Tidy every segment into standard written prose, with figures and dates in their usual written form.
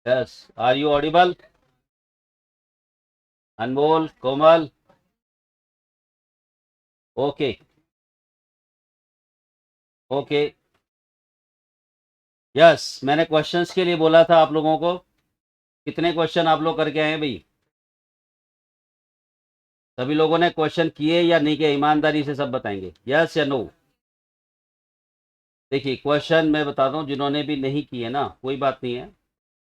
Yes, are you audible? Anmol, Komal, okay okay. Yes, मैंने questions के लिए बोला था आप लोगों को। कितने क्वेश्चन आप लोग करके आए हैं भाई? सभी लोगों ने क्वेश्चन किए या नहीं किए? ईमानदारी से सब बताएंगे, यस या नो। देखिए, क्वेश्चन मैं बताता हूँ, जिन्होंने भी नहीं किए ना कोई बात नहीं है,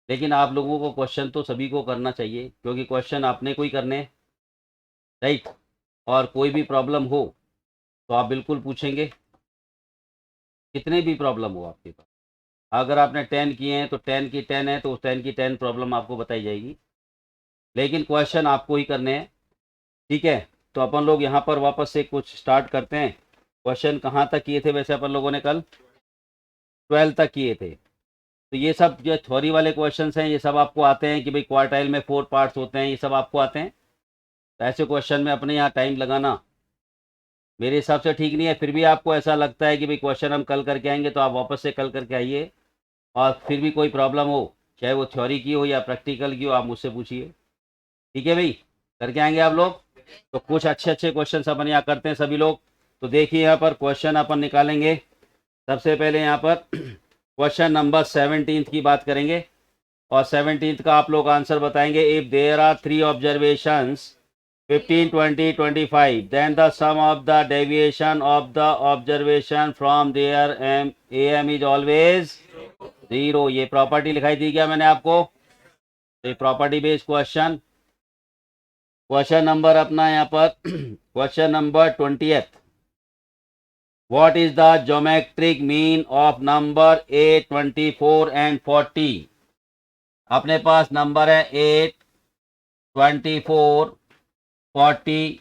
लेकिन आप लोगों को क्वेश्चन तो सभी को करना चाहिए, क्योंकि क्वेश्चन आपने कोई करने, राइट। और कोई भी प्रॉब्लम हो तो आप बिल्कुल पूछेंगे, कितने भी प्रॉब्लम हो आपके पास। अगर आपने 10 किए हैं तो 10 की 10 है तो उस 10 की 10 प्रॉब्लम आपको बताई जाएगी, लेकिन क्वेश्चन आपको ही करने हैं, ठीक है। तो अपन लोग यहाँ पर वापस से कुछ स्टार्ट करते हैं। क्वेश्चन कहाँ तक किए थे वैसे अपन लोगों ने? कल 12 तक किए थे। तो ये सब जो थ्योरी वाले क्वेश्चंस हैं, ये सब आपको आते हैं कि भाई क्वार्टाइल में 4 पार्ट्स होते हैं, ये सब आपको आते हैं। तो ऐसे क्वेश्चन में अपने यहाँ टाइम लगाना मेरे हिसाब से ठीक नहीं है। फिर भी आपको ऐसा लगता है कि भाई क्वेश्चन हम कल करके आएंगे, तो आप वापस से कल करके आइए। और फिर भी कोई प्रॉब्लम हो, चाहे वो थ्योरी की हो या प्रैक्टिकल की हो, आप मुझसे पूछिए, ठीक है भाई। करके आएंगे आप लोग। तो कुछ अच्छे अच्छे क्वेश्चन अपन यहाँ करते हैं सभी लोग। तो देखिए, यहाँ पर क्वेश्चन अपन निकालेंगे। सबसे पहले यहाँ पर क्वेश्चन नंबर 17 की बात करेंगे, और 17 का आप लोग आंसर बताएंगे। If there are 3 observations 15, 20, 25, then the sum of the deviation of the observation from their AM is always 0। ये प्रॉपर्टी लिखाई दी क्या मैंने आपको? ये property based question. Question number अपना यहाँ पर question number 20th। What is the geometric mean of number 8, 24 and 40? अपने पास नंबर है 8, 24, 40।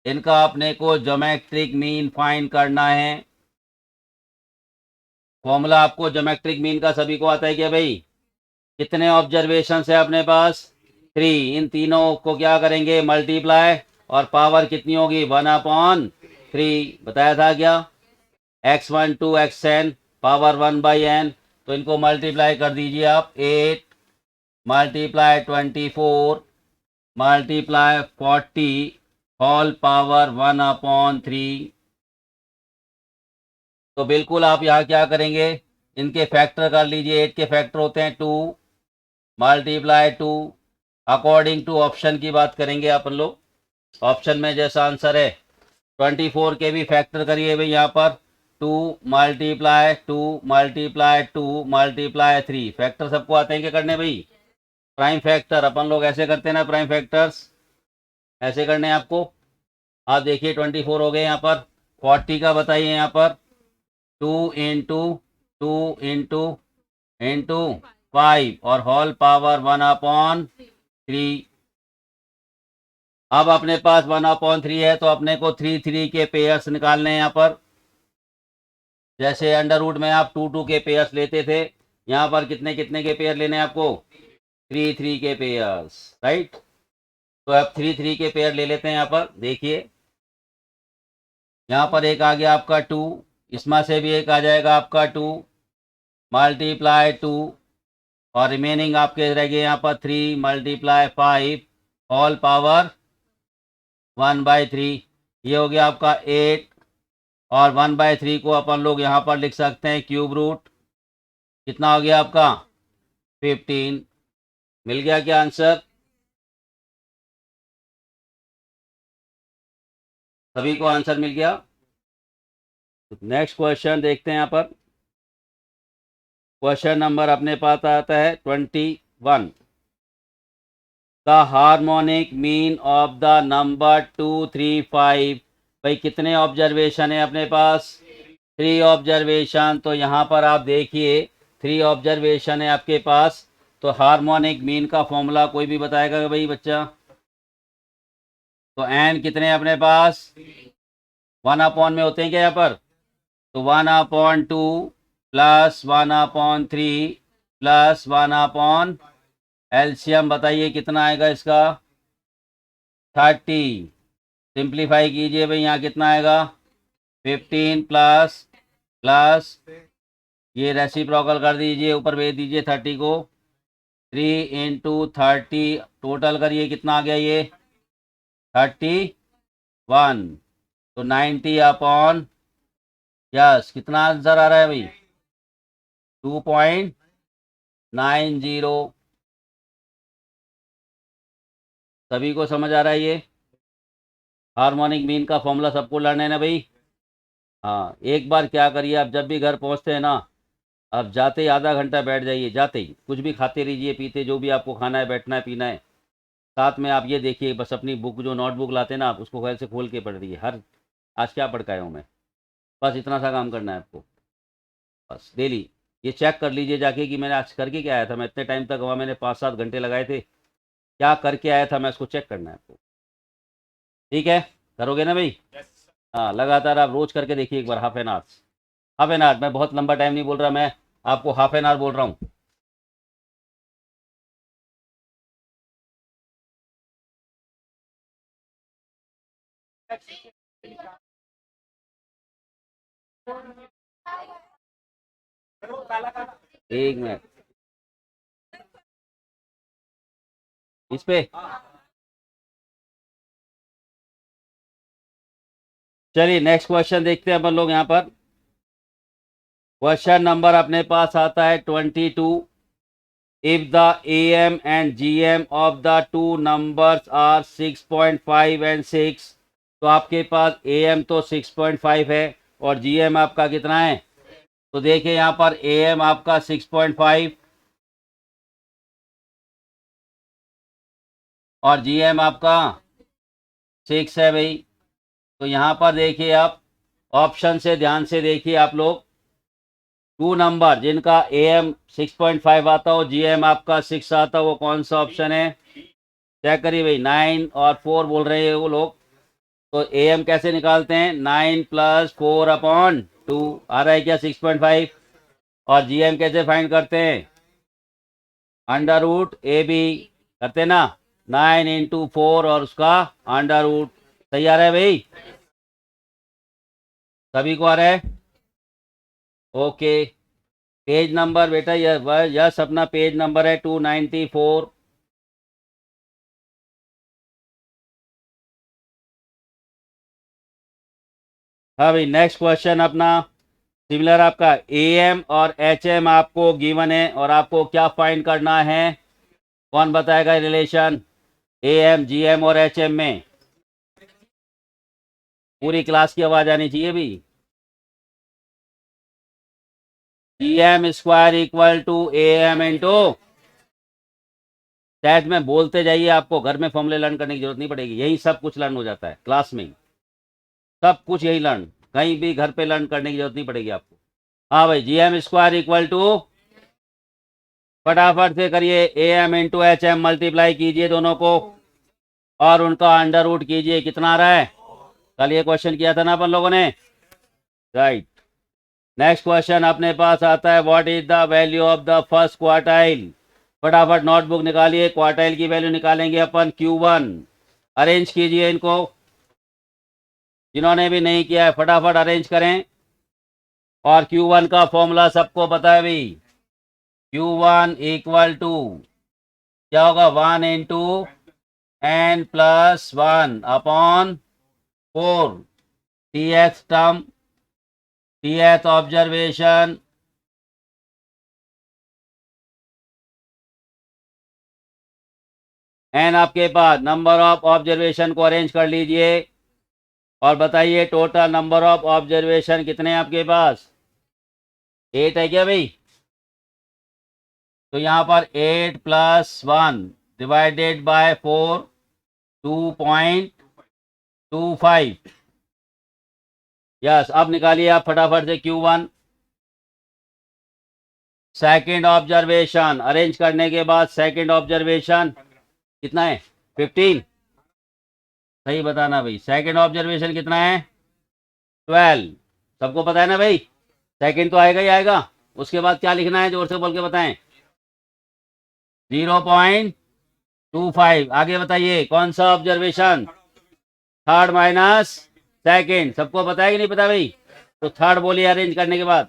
इनका अपने को ज्योमेट्रिक मीन फाइंड करना है। फॉर्मूला आपको ज्योमेट्रिक मीन का सभी को आता है क्या भाई? कितने ऑब्जर्वेशन है अपने पास? 3। इन तीनों को क्या करेंगे? मल्टीप्लाई। और पावर कितनी होगी? 1/3। बताया था क्या? x1 to xn power 1/n। तो इनको मल्टीप्लाई कर दीजिए आप। 8 मल्टीप्लाई 24 मल्टीप्लाई 40 होल पावर 1/3। तो बिल्कुल आप यहाँ क्या करेंगे? इनके फैक्टर कर लीजिए। 8 के फैक्टर होते हैं 2 मल्टीप्लाई 2। अकॉर्डिंग टू ऑप्शन की बात करेंगे अपन लोग। ऑप्शन में जैसा आंसर है 24 के भी फैक्टर करिए भाई यहाँ पर। 2 मल्टीप्लाई 2 मल्टीप्लाई 2 मल्टीप्लाई 3। फैक्टर सबको आते हैं क्या करने भाई? प्राइम फैक्टर अपन लोग ऐसे करते हैं ना, प्राइम फैक्टर्स ऐसे करने हैं आपको। आप देखिए 24 हो गए यहाँ पर। 40 का बताइए यहाँ पर। 2 इंटू 5 और होल पावर 1/3। अब अपने पास 1/3 है, तो अपने को 3 के पेयर्स निकालने हैं यहाँ पर। जैसे अंडर रूट में आप 2 के पेयर्स लेते थे, यहाँ पर कितने कितने के पेयर लेने हैं आपको? 3 के पेयर्स, राइट। तो अब 3 के पेयर ले लेते हैं यहाँ पर। देखिए, यहाँ पर एक आ गया आपका 2, इसमें से भी एक आ जाएगा आपका 2 मल्टीप्लाई 2, और रिमेनिंग आपके रह गए यहाँ पर 3 मल्टीप्लाई 5 ऑल पावर 1/3। ये हो गया आपका 8, और 1/3 को अपन लोग यहाँ पर लिख सकते हैं क्यूब रूट। कितना हो गया आपका? 15। मिल गया क्या आंसर? सभी को आंसर मिल गया। नेक्स्ट क्वेश्चन देखते हैं यहाँ पर। क्वेश्चन नंबर अपने पास आता है 21। The harmonic mean of the number 2, 3, 5। भाई कितने ऑब्जर्वेशन है अपने पास? 3 ऑब्जर्वेशन। तो यहाँ पर आप देखिए 3 ऑब्जर्वेशन है आपके पास। तो हार्मोनिक मीन का फॉर्मूला कोई भी बताएगा भाई बच्चा? तो एन कितने हैं अपने पास? 1/, में होते हैं क्या यहाँ पर? तो 1/2 प्लस 1/3 प्लस 1/, एलसीएम बताइए कितना आएगा इसका? 30। सिंप्लीफाई कीजिए भाई, यहाँ कितना आएगा? 15 प्लस प्लस, ये रेसिप्रोकल कर दीजिए, ऊपर भेज दीजिए 30 को। 3 इंटू 30 टोटल करिए, कितना आ गया ये 31। तो 90 अपॉन, यस कितना आंसर आ रहा है भाई 2.90। सभी को समझ आ रहा है ये हार्मोनिक मीन का फॉर्मूला? सबको लर्न है ना भाई? हाँ, एक बार क्या करिए, आप जब भी घर पहुंचते हैं ना, आप जाते ही आधा घंटा बैठ जाइए, जाते ही कुछ भी खाते रहिए, पीते जो भी आपको खाना है, बैठना है, पीना है, साथ में आप ये देखिए, बस अपनी बुक जो नोटबुक लाते हैं ना, आप उसको घर से खोल के पढ़ रही हर आज क्या पढ़ के आया हूँ मैं, बस इतना सा काम करना है आपको। बस डेली ये चेक कर लीजिए जाके कि मैंने आज करके क्या आया था, मैं इतने टाइम तक वहाँ मैंने 5-7 घंटे लगाए थे, क्या करके आया था मैं, उसको चेक करना है आपको। ठीक है, करोगे ना भाई? हाँ, लगातार आप रोज करके देखिए एक बार, half an hour, half an hour. मैं बहुत लंबा टाइम नहीं बोल रहा, मैं आपको हाफ एन आवर बोल रहा हूँ। एक मिनट इस पे, चलिए नेक्स्ट क्वेश्चन देखते हैं अपन लोग। यहाँ पर क्वेश्चन नंबर अपने पास आता है 22। If the AM and GM of the two numbers are 6.5 and 6, तो आपके पास AM तो 6.5 है और GM आपका कितना है? तो देखिए यहाँ पर AM आपका 6.5 और GM आपका 6 है भाई। तो यहाँ पर देखिए आप ऑप्शन से ध्यान से देखिए आप लोग, टू नंबर जिनका AM 6.5 आता हो, GM आपका 6 आता हो, वो कौन सा ऑप्शन है? चेक करिए भाई, 9 और 4 बोल रहे हैं वो लोग। तो AM कैसे निकालते हैं? 9 + 4/2 आ रहा है क्या 6.5? और GM कैसे फाइंड करते हैं? √AB करते ना, 9 × 4 और उसका अंडर रूट। सही आ रहा है भाई? सभी को आ रहा है? ओके, पेज नंबर बेटा, यस अपना पेज नंबर है 294। हाँ भाई, नेक्स्ट क्वेश्चन अपना सिमिलर आपका AM और HM आपको गिवन है और आपको क्या फाइंड करना है? कौन बताएगा रिलेशन AM GM और HM में? पूरी क्लास की आवाज आनी चाहिए भी। GM² = AM इंटू दैट में बोलते जाइए, आपको घर में फॉर्मूले लर्न करने की जरूरत नहीं पड़ेगी, यही सब कुछ लर्न हो जाता है क्लास में ही, सब कुछ यही लर्न, कहीं भी घर पे लर्न करने की जरूरत नहीं पड़ेगी आपको। हाँ भाई, GM² = फटाफट से करिए, AM × HM मल्टीप्लाई कीजिए दोनों को और उनका अंडर रूट कीजिए, कितना आ रहा है? कल ये क्वेश्चन किया था ना अपन लोगों ने, राइट। नेक्स्ट क्वेश्चन अपने पास आता है, what is the value of the first quartile? फटाफट नोटबुक निकालिए, क्वार्टाइल की वैल्यू निकालेंगे अपन Q1। अरेंज कीजिए इनको, जिन्होंने भी नहीं किया है फटाफट अरेंज करें। और Q1 का फॉर्मूला सबको पता है भाई, Q1 = क्या होगा? 1 × n + 1/4 TH term, TH observation, n आपके पास नंबर ऑफ ऑब्जर्वेशन को अरेंज कर लीजिए और बताइए टोटल नंबर ऑफ ऑब्जर्वेशन कितने हैं आपके पास? 8 है क्या भाई? तो यहाँ पर 8 + 1 डिवाइडेड बाय 4 2.25। यस, अब निकालिए आप फटाफट से Q1। सेकंड ऑब्जर्वेशन अरेंज करने के बाद सेकंड ऑब्जर्वेशन कितना है? 15। सही बताना भाई, सेकंड ऑब्जर्वेशन कितना है? 12। सबको पता है ना भाई, सेकंड तो आएगा ही आएगा। उसके बाद क्या लिखना है, जोर से बोल के बताएं। 0.25। आगे बताइए कौन सा ऑब्जर्वेशन? Third minus second. सबको पता है कि नहीं पता भाई? तो थर्ड बोलिए अरेंज करने के बाद।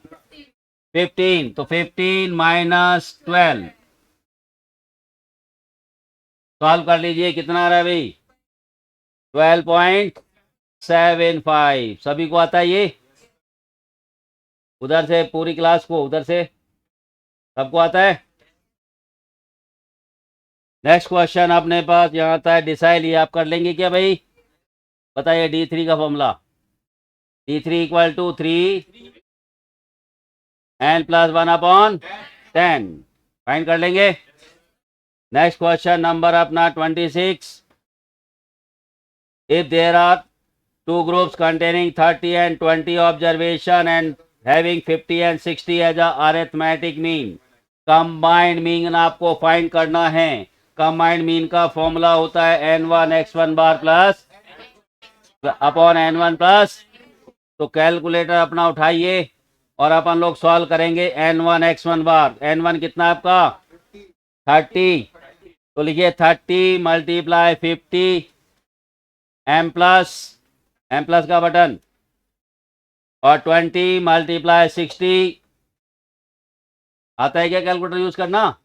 15, तो 15 माइनस 12 सॉल्व कर लीजिए, कितना आ रहा है भाई? 12.75। सभी को आता है ये? उधर से पूरी क्लास को, उधर से सबको आता है? नेक्स्ट क्वेश्चन अपने पास यहाँ आता है डिसाइड, ये आप कर लेंगे क्या भाई? बताइए D3 का formula. D3 equal to 3 n plus 1/10 find कर लेंगे। नेक्स्ट क्वेश्चन नंबर अपना 26। If there are two groups containing 30 and 20 observation and having 50 and 60 as a arithmetic mean, combined mean आपको फाइंड करना है। कंबाइंड मीन का formula होता है n1 x1 bar plus upon n1 plus. तो calculator अपना उठाइए और अपन लोग सॉल्व करेंगे n1 x1 बार। n1 कितना है आपका? 30, तो लिखिए 30 मल्टीप्लाई 50 m प्लस का बटन और 20 मल्टीप्लाई 60। आता है क्या कैलकुलेटर यूज करना?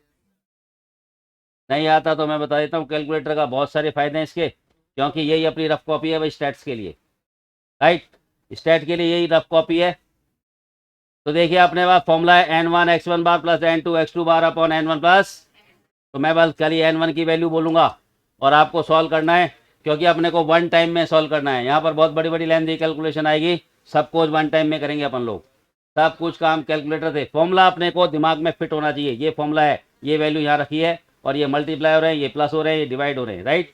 नहीं आता तो मैं बता देता हूँ, कैलकुलेटर का बहुत सारे फायदे हैं इसके, क्योंकि यही अपनी रफ कॉपी है भाई स्टैट्स के लिए। राइट, स्टैट के लिए यही रफ कॉपी है। तो देखिए अपने पास फॉर्मूला है n1 x1 bar plus n2 x2 bar upon n1 plus. तो मैं बस खाली n1 की वैल्यू बोलूंगा और आपको सॉल्व करना है, क्योंकि अपने को वन टाइम में सॉल्व करना है। यहाँ पर बहुत बड़ी बड़ी लेंथी कैलकुलेशन आएगी, सब कुछ वन टाइम में करेंगे अपन लोग, सब कुछ काम कैलकुलेटर से। फॉर्मूला अपने को दिमाग में फिट होना चाहिए। ये फॉर्मूला है, ये वैल्यू यहाँ रखी है और ये मल्टीप्लाई हो रहे हैं, ये प्लस हो रहे हैं, ये डिवाइड हो रहे हैं। राइट,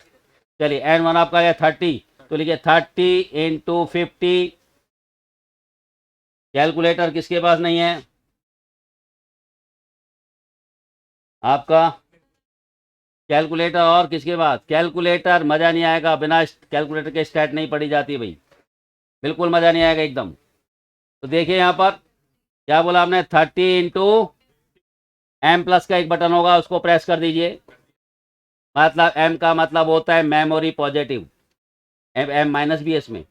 चलिए n1 आपका है 30, तो लिखिए 30 इंटू 50। कैलकुलेटर किसके पास नहीं है? आपका कैलकुलेटर। और किसके पास कैलकुलेटर? मजा नहीं आएगा बिना कैलकुलेटर के, स्टैट नहीं पड़ी जाती भाई, बिल्कुल मजा नहीं आएगा एकदम। तो देखिए यहाँ पर क्या बोला आपने? 30 इंटू m प्लस का एक बटन होगा, उसको प्रेस कर दीजिए। मतलब m का मतलब होता है मेमोरी पॉजिटिव, m माइनस भी है इसमें,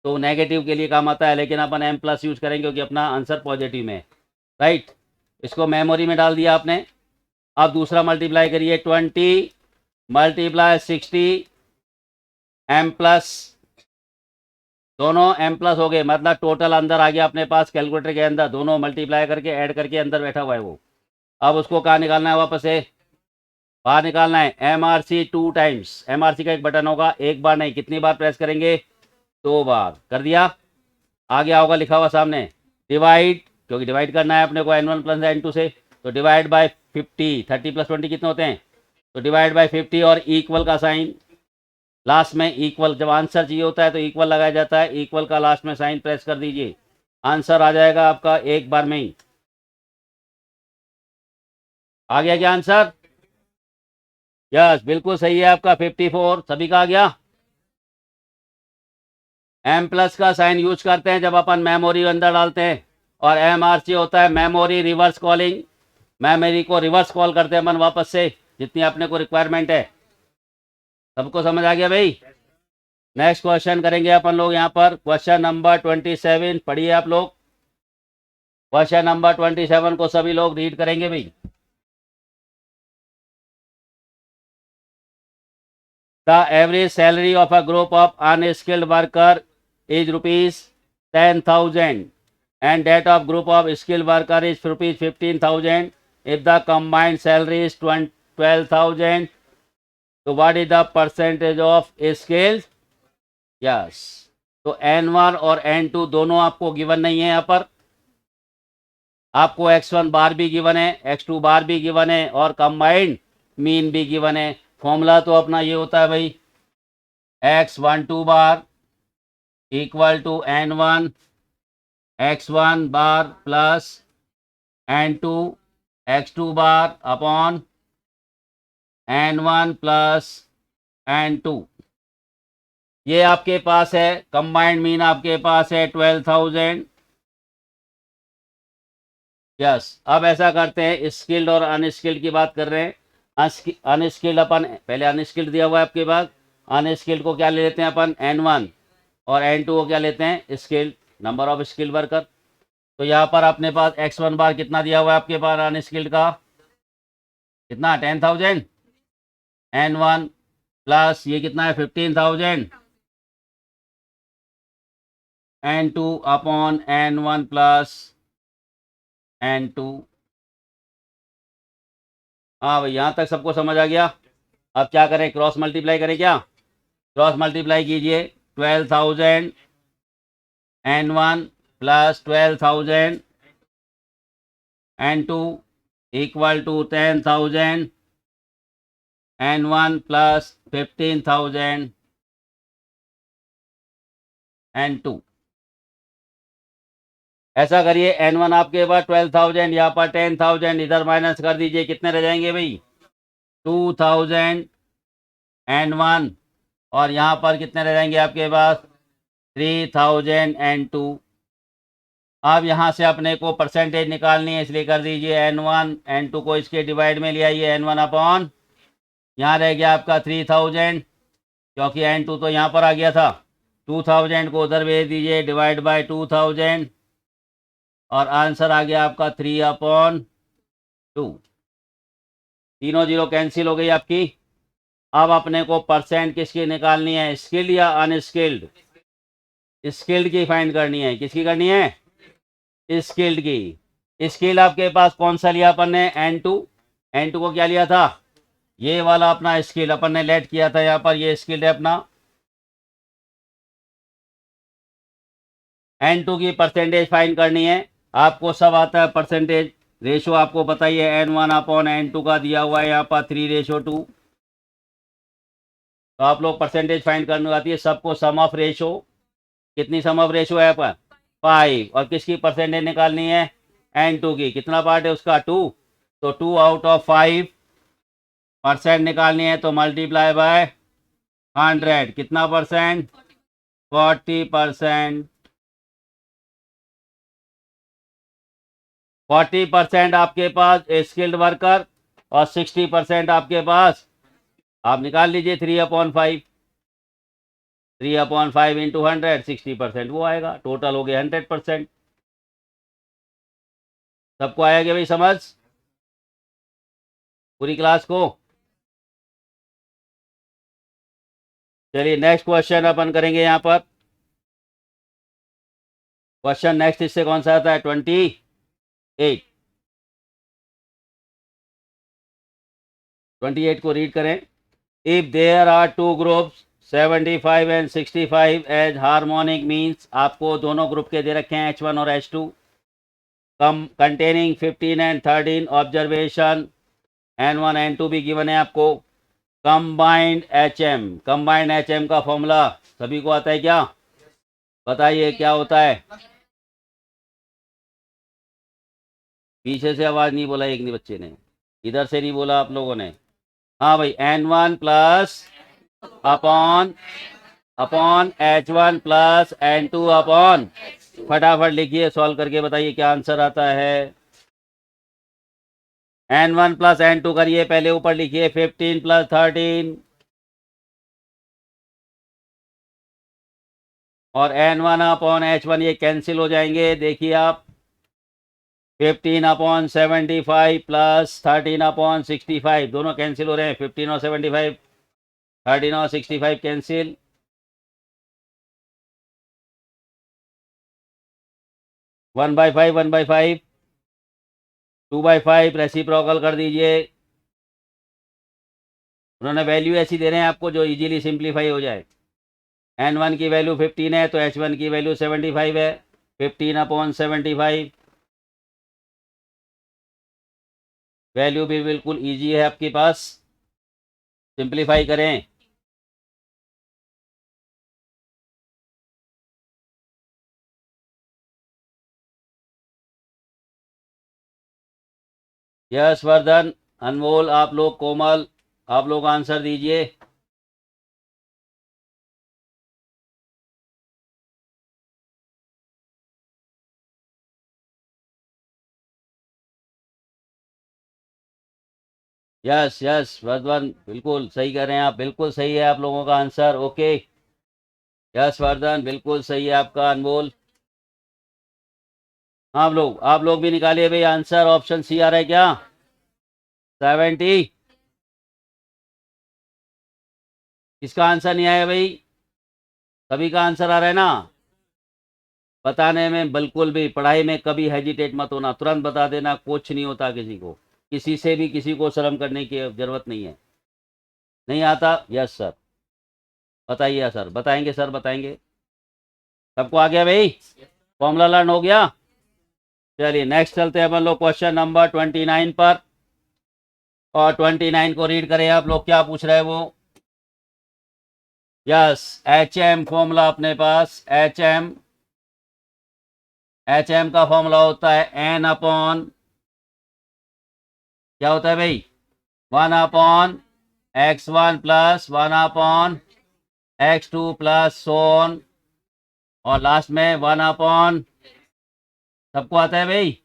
तो नेगेटिव के लिए काम आता है, लेकिन अपन m प्लस यूज करेंगे क्योंकि अपना आंसर पॉजिटिव में। राइट, इसको मेमोरी में डाल दिया आपने। अब दूसरा मल्टीप्लाई करिए, 20 मल्टीप्लाई 60 m प्लस, दोनों m प्लस हो गए, मतलब टोटल अंदर आ गया अपने पास कैलकुलेटर के अंदर, दोनों मल्टीप्लाई करके ऐड करके अंदर बैठा हुआ है वो। अब उसको कहाँ निकालना है? वापस से बाहर निकालना है। MRC 2 टाइम्स, MRC का एक बटन होगा, एक बार नहीं, कितनी बार प्रेस करेंगे? 2 बार। कर दिया? आ गया होगा लिखा हुआ सामने, डिवाइड, क्योंकि डिवाइड करना है अपने को n1 प्लस n2 से, तो डिवाइड बाय 50। 30 प्लस 20 कितने होते हैं? तो डिवाइड बाय 50 और इक्वल का साइन लास्ट में। इक्वल जब आंसर चाहिए होता है तो इक्वल लगाया जाता है, इक्वल का लास्ट में साइन प्रेस कर दीजिए, आंसर आ जाएगा आपका एक बार में ही। आ गया क्या आंसर? यस, बिल्कुल सही है आपका 54। सभी का आ गया? m प्लस का साइन यूज करते हैं जब अपन मेमोरी अंदर डालते हैं, और MRC होता है मेमोरी रिवर्स कॉलिंग। मेमोरी को रिवर्स कॉल करते हैं अपन वापस से, जितनी अपने को रिक्वायरमेंट है। सबको समझ आ गया भाई? नेक्स्ट क्वेश्चन करेंगे अपन लोग यहाँ पर, क्वेश्चन नंबर 27 पढ़िए आप लोग। क्वेश्चन नंबर 27 को सभी लोग रीड करेंगे भाई। The average salary of a group of unskilled worker is rupees 10,000 and that of group of skilled worker is rupees 15,000. If the combined salary is 12,000, so what is the percentage of skills? Yes, तो n1 और n2 दोनों आपको given नहीं है। यहाँ पर आपको x1 बार भी गिवन है, x2 बार भी गिवन है और कंबाइंड मीन भी गिवन है। फॉर्मूला तो अपना ये होता है भाई, x12 bar equal to n1 x1 bar plus n2 x2 bar upon n1 plus n2। ये आपके पास है। कंबाइंड मीन आपके पास है 12,000। यस, अब ऐसा करते हैं, स्किल्ड और अनस्किल्ड की बात कर रहे हैं। अनस्किल्ड अपन पहले, अनस्किल्ड दिया हुआ है आपके पास, अनस्किल्ड को क्या ले लेते हैं अपन? n1 और n2 को क्या लेते हैं? Skilled, number of skilled worker. तो यहाँ पर अपने पास x1 बार कितना दिया हुआ है आपके पास अनस्किल्ड का, कितना 10,000, n1 प्लस ये कितना है 15,000, n2 upon n1 plus n2। हाँ भाई, यहाँ तक सबको समझ आ गया। अब क्या करें, क्रॉस मल्टीप्लाई करें क्या, क्रॉस मल्टीप्लाई कीजिए, 12,000 n1 plus 12,000 n2 equal to 10,000 n1 plus 15,000 n2। ऐसा करिए, n1 आपके पास 12,000, यहाँ पर 10,000, इधर माइनस कर दीजिए, कितने रह जाएंगे भाई 2,000 n1, और यहाँ पर कितने रह जाएंगे आपके पास 3,000 n2। अब यहाँ से अपने को परसेंटेज निकालनी है, इसलिए कर दीजिए n1 n2 को इसके डिवाइड में ले आइए, n1 अपॉन यहाँ रह गया आपका 3,000, क्योंकि n2 तो यहाँ पर आ गया था, 2,000 को उधर भेज दीजिए, डिवाइड बाय 2,000, और आंसर आ गया आपका 3/2। तीनों जीरो कैंसिल हो गई आपकी। अब अपने को परसेंट किसकी निकालनी है, स्किल्ड या अनस्किल्ड, स्किल्ड की फाइंड करनी है, किसकी करनी है, स्किल्ड की। स्किल्ड आपके पास कौन सा लिया अपन ने, n2, n2 को क्या लिया था, ये वाला अपना स्किल्ड अपन ने लेट किया था, यहाँ पर ये स्किल्ड है अपना। n2 की परसेंटेज फाइंड करनी है, आपको सब आता है परसेंटेज, रेशो आपको पता ही है, n1 अपॉन n2 का दिया हुआ है यहाँ पर 3:2। तो आप लोग परसेंटेज फाइंड करने आती है सबको, सम ऑफ रेशो, कितनी सम ऑफ रेशो है यहाँ पर 5, और किसकी परसेंटेज निकालनी है, n2 की, कितना पार्ट है उसका 2, तो 2 आउट ऑफ 5 परसेंट निकालनी है, तो मल्टीप्लाई बाय 100, कितना परसेंट 40%। 40% आपके पास स्किल्ड वर्कर और 60% आपके पास, आप निकाल लीजिए 3/5, 3/5 इंटू 100, 60% वो आएगा, टोटल हो गया 100%। सबको आया क्या भाई समझ, पूरी क्लास को। चलिए नेक्स्ट क्वेश्चन अपन करेंगे यहाँ पर। क्वेश्चन नेक्स्ट इससे कौन सा आता है, 28। 28 को रीड करें। If there are two groups 75 and 65 as harmonic means, आपको दोनों ग्रुप के दे रखे हैं H1 और H2, containing 15 and 13 observation, N1 N2 भी गिवन है आपको। कंबाइंड HM, कंबाइंड HM का फॉर्मूला सभी को आता है क्या, बताइए क्या होता है। पीछे से आवाज नहीं बोला एक नहीं बच्चे ने, इधर से नहीं बोला आप लोगों ने। हाँ भाई, N1 plus upon H1 plus N2 upon, फटाफट लिखिए, सॉल्व करके बताइए क्या आंसर आता है। N1 प्लस N2 करिए, पहले ऊपर लिखिए 15 प्लस 13, और N1 अपॉन H1 ये कैंसिल हो जाएंगे, देखिए आप 15/75 प्लस 13/65, दोनों कैंसिल हो रहे हैं, 15 और 75, 13 और 65 कैंसिल, 1/5 1/5, 2/5 रेसिप्रोकल कर दीजिए। उन्होंने वैल्यू ऐसी दे रहे हैं आपको जो इजीली सिंप्लीफाई हो जाए। N1 की वैल्यू 15 है, तो H1 की वैल्यू 75 है, 15/75, वैल्यू भी बिल्कुल इजी है आपके पास, सिंप्लीफाई करें। यस वर्धन, अनमोल, आप लोग, कोमल, आप लोग आंसर दीजिए। यस यस वर्धन, बिल्कुल सही कर रहे हैं आप, बिल्कुल सही है आप लोगों का आंसर, ओके। यस वर्धन, बिल्कुल सही है आपका, अनमोल। आप लोग भी निकालिए भाई आंसर। ऑप्शन सी आ रहा है क्या? 70। किसका आंसर नहीं आया भाई? सभी का आंसर आ रहा है ना? बताने में बिल्कुल भी, पढ़ाई में कभी हेजिटेट मत होना, तुरंत बता देना, कुछ नहीं होता किसी को, किसी से भी किसी को शर्म करने की जरूरत नहीं है। नहीं आता? Yes sir. बताइए सर, बताएंगे सर, बताएंगे। सबको आ गया भाई? फॉर्मूला लर्न हो गया? चलिए नेक्स्ट चलते हैं अपन लोग क्वेश्चन नंबर 29 पर। और 29 को रीड करें आप लोग, क्या पूछ रहे हैं वो? यस, एच एम फॉर्मूला अपने पास। एच एम का फॉर्मूला होता है एन अपॉन, क्या होता है भाई? 1/x1 plus 1/x2 plus so on, और लास्ट में 1/, सबको आता है भाई?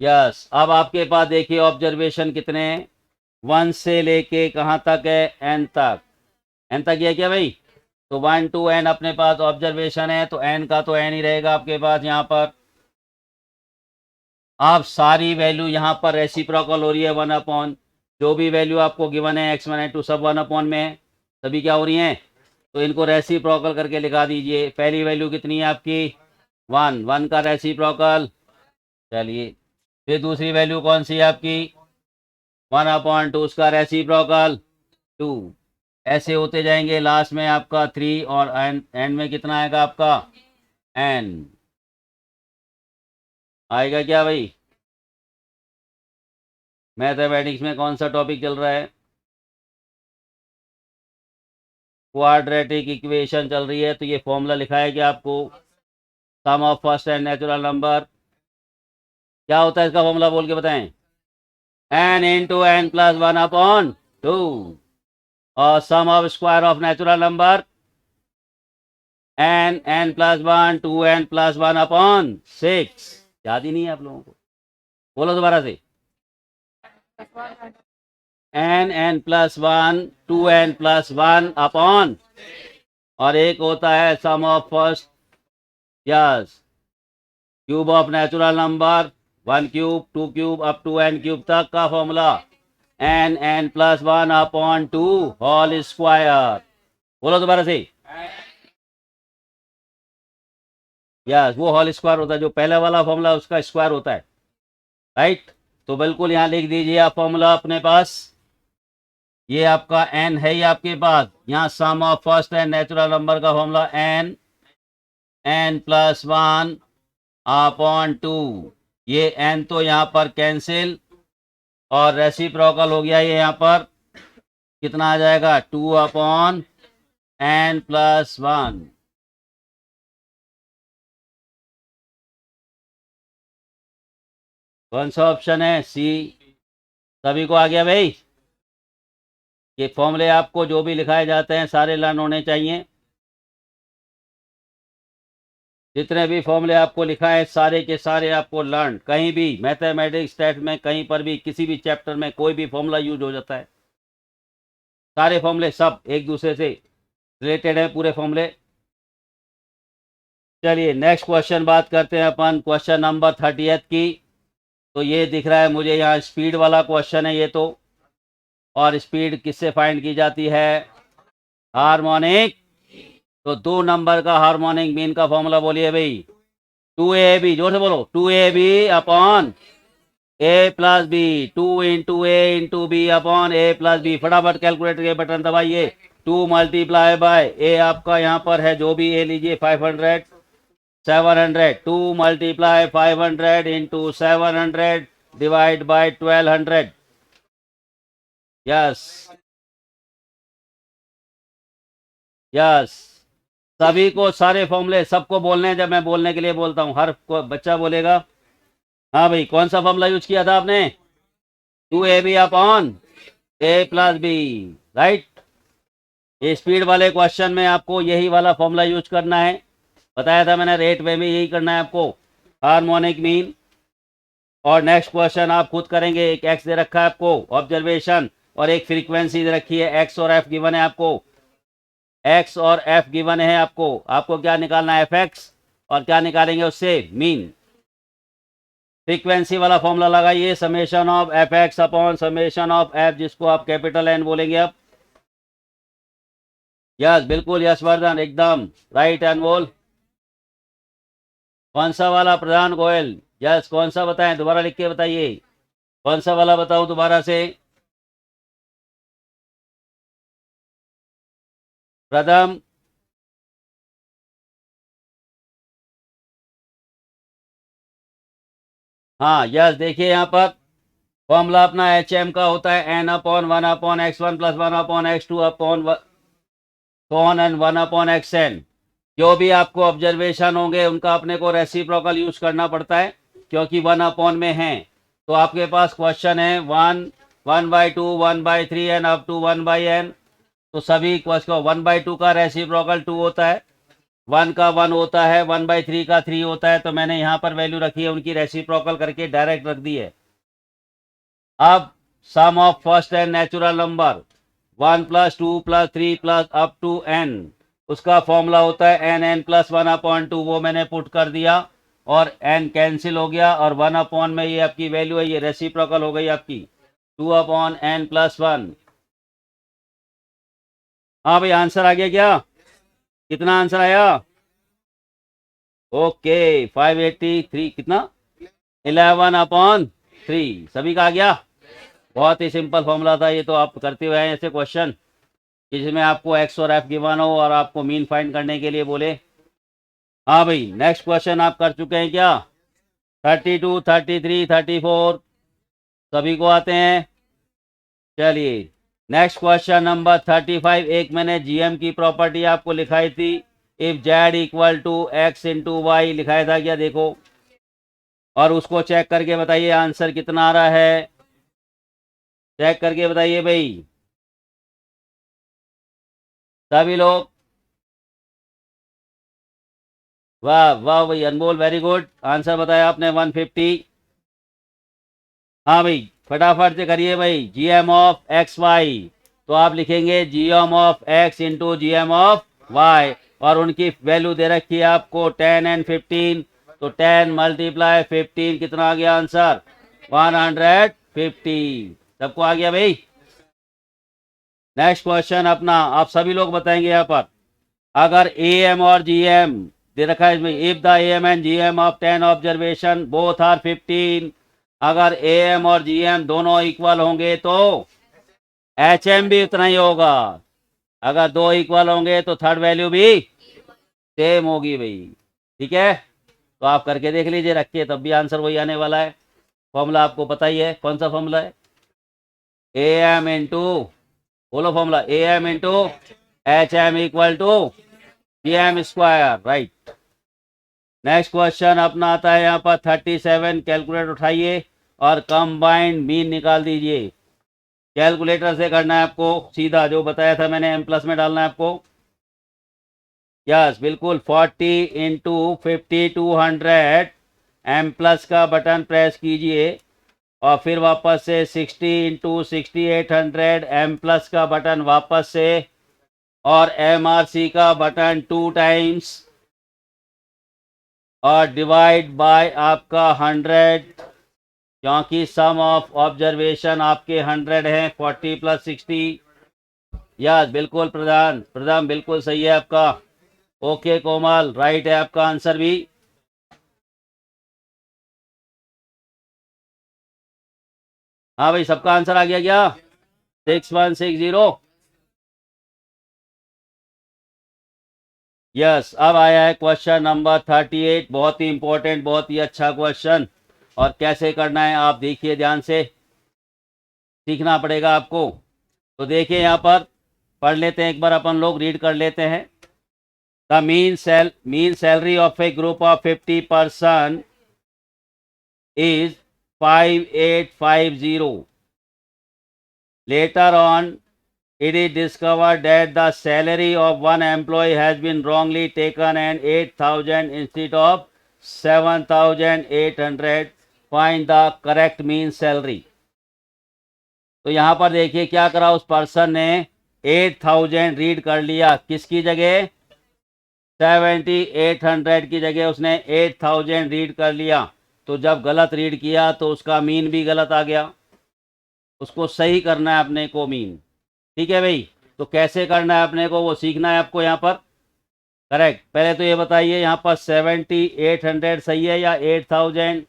यस। अब आपके पास देखिए ऑब्जर्वेशन कितने हैं, 1 से लेके कहाँ तक है? एन तक। एन तक ये क्या भाई? तो 1 to n अपने पास ऑब्जर्वेशन है, तो n का तो n ही रहेगा आपके पास यहाँ पर। आप सारी वैल्यू यहाँ पर रेसिप्रोकल हो रही है 1/, जो भी वैल्यू आपको गिवन है x1 x2 सब 1/, में है, सभी क्या हो रही हैं? तो इनको रेसिप्रोकल करके लिखा दीजिए। पहली वैल्यू कितनी है आपकी? 1 का रेसिप्रोकल। चलिए, फिर दूसरी वैल्यू कौन सी है आपकी? 1/2 उसका रेसिप्रोकल 2। ऐसे होते जाएंगे, लास्ट में आपका 3, और एंड में कितना आएगा आपका? n आएगा क्या भाई? मैथमेटिक्स में कौन सा टॉपिक चल रहा है? क्वाड्रेटिक इक्वेशन चल रही है। तो ये फॉर्मूला लिखा है कि आपको sum of first n natural number, क्या होता है इसका फॉर्मूला बोल के बताएं? n इंटू n प्लस 1/2, और sum of square of natural number n plus 1 2n plus 1/6। याद ही नहीं है आप लोगों को? बोलो दोबारा से। n प्लस 1 2n प्लस 1/, और एक होता है sum of first, yes, cube of natural number 1 cube 2 cube up to n cube तक का formula n plus 1/2 whole square. बोलो दोबारा से। यस, वो होल स्क्वायर होता है, जो पहले वाला फॉर्मूला उसका स्क्वायर होता है, राइट? तो बिल्कुल यहाँ लिख दीजिए आप फॉर्मूला अपने पास। ये आपका n है ही आपके पास, यहाँ sum of first n natural number का फॉर्मूला n प्लस 1/2। ये n तो यहाँ पर कैंसिल, और रेसिप्रोकल हो गया ये यहाँ पर, कितना आ जाएगा? 2/n plus 1। कौन सा ऑप्शन है? सी। सभी को आ गया भाई? ये फॉर्मूले आपको जो भी लिखाए जाते हैं सारे लर्न होने चाहिए। जितने भी फॉर्मूले आपको लिखा है सारे के सारे आपको लर्न, कहीं भी मैथमेटिक्स स्टैट में कहीं पर भी किसी भी चैप्टर में कोई भी फॉर्मूला यूज हो जाता है, सारे फॉर्मूले सब एक दूसरे से रिलेटेड है, पूरे फॉर्मूले। चलिए नेक्स्ट क्वेश्चन बात करते हैं अपन, क्वेश्चन नंबर 30 की। तो ये दिख रहा है मुझे यहाँ स्पीड वाला क्वेश्चन है ये तो, और स्पीड किससे फाइंड की जाती है? हार्मोनिक। तो 2 नंबर का हार्मोनिक मीन का फॉर्मूला बोलिए भाई। 2ab, जोर से बोलो, 2ab upon a plus B, 2 into A into B upon A plus B. फटाफट कैलकुलेटर के बटन दबाइए। 2 मल्टीप्लाई बाय ए आपका यहाँ पर है जो भी ए लीजिए 500 700, 2 multiply 500 into 700 divide by 1200। Yes yes, सभी को सारे फॉर्मूले सबको बोलने हैं, जब मैं बोलने के लिए बोलता हूँ हर बच्चा बोलेगा। हाँ भाई, कौन सा फॉर्मूला यूज किया था आपने? 2ab upon A plus B, right? ये स्पीड वाले क्वेश्चन में आपको यही वाला फॉर्मूला यूज करना है, बताया था मैंने, रेट वे में यही करना है आपको, हार्मोनिक मीन। और नेक्स्ट क्वेश्चन आप खुद करेंगे। एक एक्स दे रखा है आपको ऑब्जर्वेशन, और एक फ्रीक्वेंसी दे रखी है, एक्स और एफ गिवन है आपको, एक्स और एफ गिवन है आपको। आपको क्या निकालना है? एफ एक्स, और क्या निकालेंगे उससे? मीन। फ्रीक्वेंसी वाला फॉर्मूला लगाइए, summation of F x upon summation of F, जिसको आप कैपिटल एन बोलेंगे अब। यस बिल्कुल, यश वर्धन एकदम राइट अनमोल। कौन सा वाला प्रधान गोयल? यस कौन सा बताएं, दोबारा लिख के बताइए, कौन सा वाला बताऊं दोबारा से? प्रथम, हाँ यस, देखिए यहाँ पर फॉर्मूला अपना एच एम का होता है N upon 1/x1 plus 1/x2 upon so on and 1/xn। जो भी आपको ऑब्जर्वेशन होंगे उनका अपने को रेसिप्रोकल यूज करना पड़ता है, क्योंकि 1 में है। तो आपके पास क्वेश्चन है 1, 1/2, 1/3 एंड अप टू 1/n। तो सभी क्वेश्चन 1/2 का रेसिप्रोकल 2 होता है, 1 का 1 होता है, 1/3 का 3 होता है। तो मैंने यहाँ पर वैल्यू रखी है, उनकी रेसिप्रोकल करके डायरेक्ट रख दी है। अब sum of first n natural number 1 + 2 + 3 + up to n, उसका फॉर्मूला होता है n + 1/2। वो मैंने पुट कर दिया और n कैंसिल हो गया, और 1 में ये आपकी वैल्यू है, ये रेसिप्रोकल हो गई आपकी 2/n + 1। हाँ भाई, आंसर आ गया क्या? कितना आंसर आया? ओके 583 कितना, 11/3। सभी का आ गया। बहुत ही सिंपल फॉर्मूला था ये, तो आप करते हुए हैं ऐसे क्वेश्चन जिसमें आपको एक्स और एफ गिवन हो और आपको मीन फाइंड करने के लिए बोले। हाँ भाई, नेक्स्ट क्वेश्चन आप कर चुके हैं क्या? 32, 33, 34 सभी को आते हैं। चलिए नेक्स्ट क्वेश्चन नंबर 35। एक मैंने जीएम की प्रॉपर्टी आपको लिखाई थी, if Z equal to X into Y लिखाया था क्या? देखो, और उसको चेक करके बताइए आंसर कितना आ रहा है, चेक करके बताइए भाई सभी लोग। वाह वाह भाई अनमोल, वेरी गुड, आंसर बताया आपने 150। हाँ भाई फटाफट से करिए भाई, जीएम ऑफ एक्स वाई, तो आप लिखेंगे GM of X into GM of Y, और उनकी वैल्यू दे रखी है आपको 10 एंड 15। तो 10 × 15 कितना आ गया आंसर? 150। सबको आ गया भाई। नेक्स्ट क्वेश्चन अपना आप सभी लोग बताएंगे यहाँ पर, अगर ए एम और जी एम दे रखा है इसमें, if the A M and G M of 10 observation both are 15, अगर ए एम और जी एम दोनों इक्वल होंगे तो एच एम भी उतना ही होगा। अगर दो इक्वल होंगे तो थर्ड वैल्यू भी सेम होगी भाई। ठीक है, तो आप करके देख लीजिए रख के, तब भी आंसर वही आने वाला है। फॉर्मूला आपको पता ही है, कौन सा फॉर्मूला है? ए एम इंटू, बोलो formula, A M into H M equal to G M square, right. Next question अपना आता है यहाँ पर 37। कैलकुलेटर उठाइए और कंबाइंड मीन निकाल दीजिए। कैलकुलेटर से करना है आपको, सीधा जो बताया था मैंने, m प्लस में डालना है आपको। यस बिल्कुल, 40 × 50 200, m प्लस का बटन प्रेस कीजिए, और फिर वापस से 60 × 60 800, m प्लस का बटन वापस से, और MRC का बटन 2 टाइम्स, और डिवाइड बाय आपका 100, क्योंकि सम ऑफ ऑब्जर्वेशन आपके 100 है, 40 + 60। यस बिल्कुल प्रधान, प्रधान बिल्कुल सही है आपका। ओके कोमल, राइट है आपका आंसर भी। हाँ भाई, सबका आंसर आ गया क्या? 6160। यस, अब आया है क्वेश्चन नंबर 38। बहुत ही इंपॉर्टेंट, बहुत ही अच्छा क्वेश्चन, और कैसे करना है आप देखिए ध्यान से, सीखना पड़ेगा आपको। तो देखिए यहाँ पर पढ़ लेते हैं एक बार, अपन लोग रीड कर लेते हैं। The mean salary of A group of 50 person is 5850. Later on, it is discovered that the salary of one employee has been wrongly taken and 8,000 instead of 7,800. Find the correct mean salary. तो यहाँ पर देखिए क्या करा उस person ने, 8,000 read कर लिया, किसकी जगह? 7,800 की जगह उसने 8,000 रीड कर लिया। तो जब गलत रीड किया तो उसका मीन भी गलत आ गया, उसको सही करना है अपने को मीन। ठीक है भाई, तो कैसे करना है अपने को वो सीखना है आपको यहाँ पर। करेक्ट, पहले तो ये बताइए यहाँ पर 7800 सही है या 8070?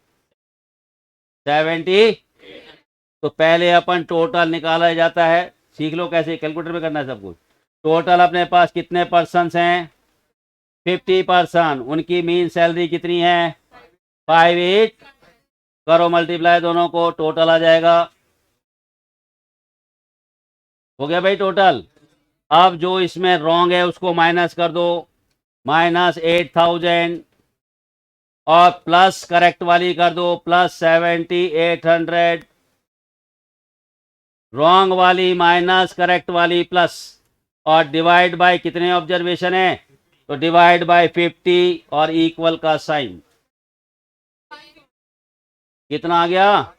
तो पहले अपन टोटल निकाला जाता है, सीख लो कैसे, कैलकुलेटर में करना है सब कुछ। टोटल अपने पास कितने पर्सन हैं? 50%। उनकी मीन सैलरी कितनी है? 58। करो मल्टीप्लाई दोनों को, टोटल आ जाएगा। हो गया भाई टोटल। अब जो इसमें रॉन्ग है उसको माइनस कर दो, -8000, और प्लस करेक्ट वाली कर दो, +7800। रॉन्ग वाली माइनस, करेक्ट वाली प्लस, और डिवाइड बाय कितने ऑब्जर्वेशन है? तो डिवाइड बाय 50 और इक्वल का साइन। कितना आ गया?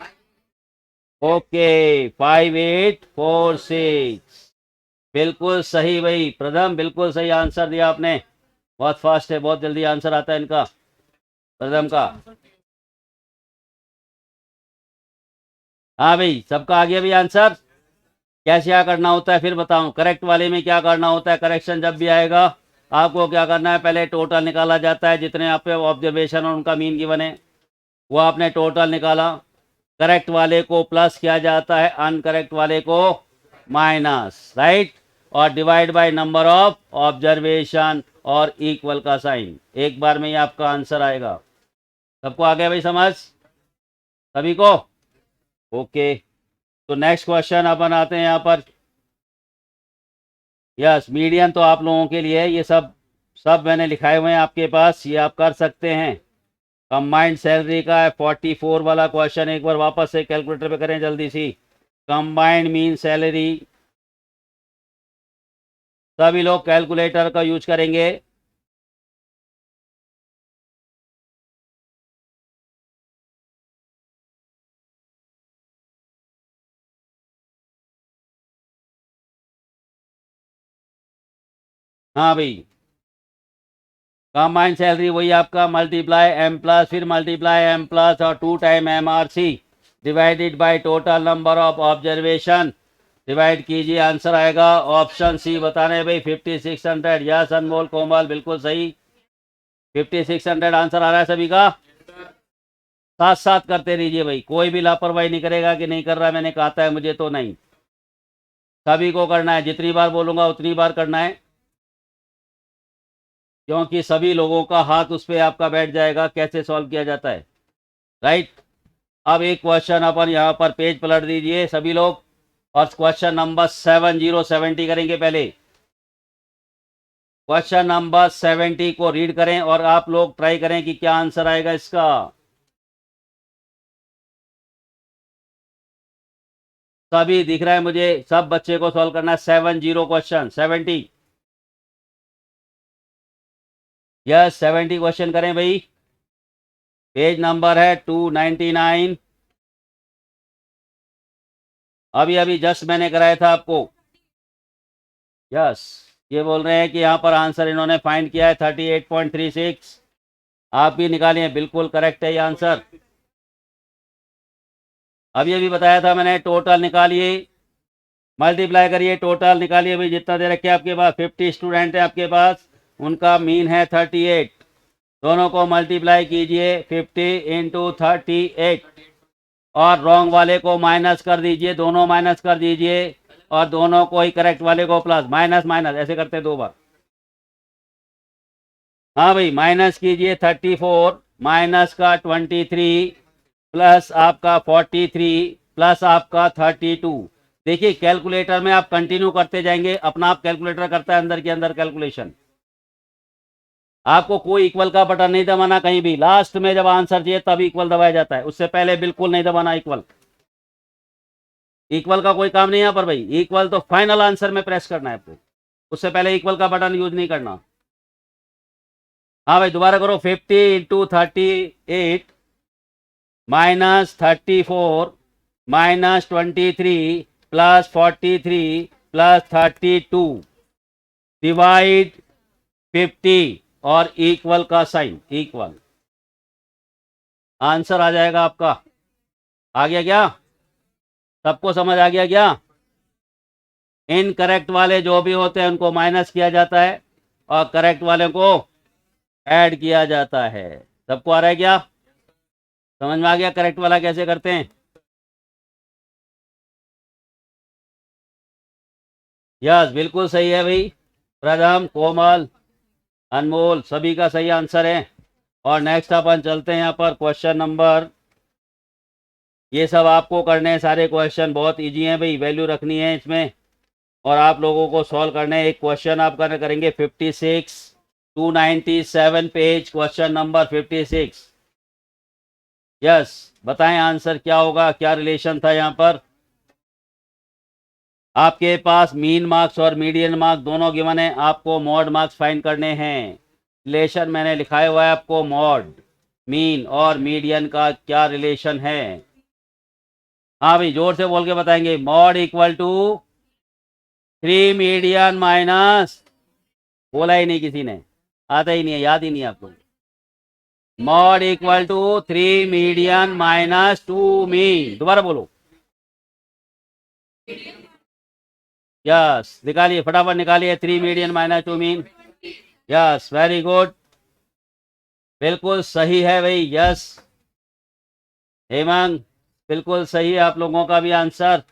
ओके, 5846। बिल्कुल सही भाई प्रथम, बिल्कुल सही आंसर दिया आपने। बहुत फास्ट है, बहुत जल्दी आंसर आता है इनका, प्रथम का। हाँ भाई, सबका आ गया भी आंसर। कैसे क्या करना होता है फिर बताऊं? करेक्ट वाले में क्या करना होता है? करेक्शन जब भी आएगा आपको क्या करना है, पहले टोटल निकाला जाता है, जितने आप पे ऑब्जर्वेशन और उनका मीन गिवन है वो आपने टोटल निकाला। करेक्ट वाले को प्लस किया जाता है, अनकरेक्ट वाले को माइनस, राइट। और divide by number of observation और इक्वल का साइन। एक बार में ही आपका आंसर आएगा। सबको आ गया भाई समझ? सभी को? ओके, तो नेक्स्ट क्वेश्चन अपन आते हैं यहाँ पर। यस, मीडियन तो आप लोगों के लिए है, ये सब सब मैंने लिखाए हुए हैं आपके पास, ये आप कर सकते हैं। कंबाइंड सैलरी का है 44 वाला क्वेश्चन, एक बार वापस से कैलकुलेटर पे करें जल्दी सी। कंबाइंड मीन सैलरी, सभी लोग कैलकुलेटर का यूज करेंगे। हाँ भाई, कंबाइंड सैलरी वही आपका मल्टीप्लाई एम प्लस, फिर मल्टीप्लाई एम प्लस और 2 time M R C divided by total number of observation. Divide कीजिए, आंसर आएगा ऑप्शन सी बताने भाई 5600। यस अनमोल कोमल, बिल्कुल सही, 5600 आंसर आ रहा है सभी का। साथ साथ करते रहिए भाई, कोई भी लापरवाही नहीं करेगा कि नहीं कर रहा मैंने कहा था मुझे तो नहीं, सभी को करना है, जितनी बार बोलूंगा उतनी बार करना है, क्योंकि सभी लोगों का हाथ उस पर आपका बैठ जाएगा कैसे सॉल्व किया जाता है, राइट। अब एक क्वेश्चन अपन यहाँ पर पेज पलट दीजिए सभी लोग, और क्वेश्चन नंबर 7070 करेंगे पहले। क्वेश्चन नंबर 70 को रीड करें और आप लोग ट्राई करें कि क्या आंसर आएगा इसका। सभी दिख रहा है मुझे, सब बच्चे को सॉल्व करना है 70 क्वेश्चन 70। यस 70 क्वेश्चन करें भाई। पेज नंबर है 299। अभी अभी जस्ट मैंने कराया था आपको। यस, ये बोल रहे हैं कि यहाँ पर आंसर इन्होंने फाइंड किया है 38.36। आप भी निकालिए, बिल्कुल करेक्ट है ये आंसर। अभी अभी बताया था मैंने, टोटल निकालिए, मल्टीप्लाई करिए, टोटल निकालिए भाई, जितना दे रखे आपके पास 50 स्टूडेंट है आपके पास, उनका मीन है 38। दोनों को मल्टीप्लाई कीजिए 50 इंटू 38, और रॉन्ग वाले को माइनस कर दीजिए, दोनों माइनस कर दीजिए, और दोनों को ही करेक्ट वाले को प्लस, माइनस माइनस ऐसे करते 2 बार। हाँ भाई, माइनस कीजिए 34 माइनस का 23 प्लस आपका 43 प्लस आपका 32। देखिए कैलकुलेटर में आप कंटिन्यू करते जाएंगे, अपना आप कैलकुलेटर करता है अंदर के अंदर कैलकुलेशन। आपको कोई इक्वल का बटन नहीं दबाना कहीं भी, लास्ट में जब आंसर चाहिए तब इक्वल दबाया जाता है, उससे पहले बिल्कुल नहीं दबाना इक्वल। इक्वल का कोई काम नहीं है यहाँ पर भाई, इक्वल तो फाइनल आंसर में प्रेस करना है आपको, उससे पहले इक्वल का बटन यूज नहीं करना। हाँ भाई दोबारा करो, 50 into 38 minus 34 minus 23 plus 43 plus 32 divide 50 और इक्वल का साइन, इक्वल। आंसर आ जाएगा आपका। आ गया क्या? सबको समझ आ गया क्या? इनकरेक्ट वाले जो भी होते हैं उनको माइनस किया जाता है और करेक्ट वाले को ऐड किया जाता है। सबको आ रहा है क्या? समझ में आ गया करेक्ट वाला कैसे करते हैं? यस, बिल्कुल सही है भाई। प्रथम, कोमल, अनमोल, सभी का सही आंसर है। और नेक्स्ट अपन चलते हैं यहाँ पर क्वेश्चन नंबर, ये सब आपको करने हैं सारे क्वेश्चन, बहुत इजी हैं भाई, वैल्यू रखनी है इसमें और आप लोगों को सॉल्व करने हैं। एक क्वेश्चन आप करेंगे 56, 297 पेज, क्वेश्चन नंबर 56। यस, बताएं आंसर क्या होगा, क्या रिलेशन था यहाँ पर। आपके पास मीन मार्क्स और मीडियन मार्क्स दोनों गिवन है, आपको मॉड मार्क्स फाइंड करने हैं। रिलेशन मैंने लिखाया हुआ है आपको, मॉड, मीन और मीडियन का क्या रिलेशन है। हाँ भाई, जोर से बोल के बताएंगे। Mode equal to 3 median minus, बोला ही नहीं किसी ने, आता ही नहीं है, याद ही नहीं है आपको। Mode equal to 3 median minus 2 mean, दोबारा बोलो। यस, निकालिए फटाफट निकालिए, 3 median minus 2 mean. Yes, very good, बिल्कुल सही है भाई। यस हेमंत, बिल्कुल सही है आप लोगों का भी आंसर।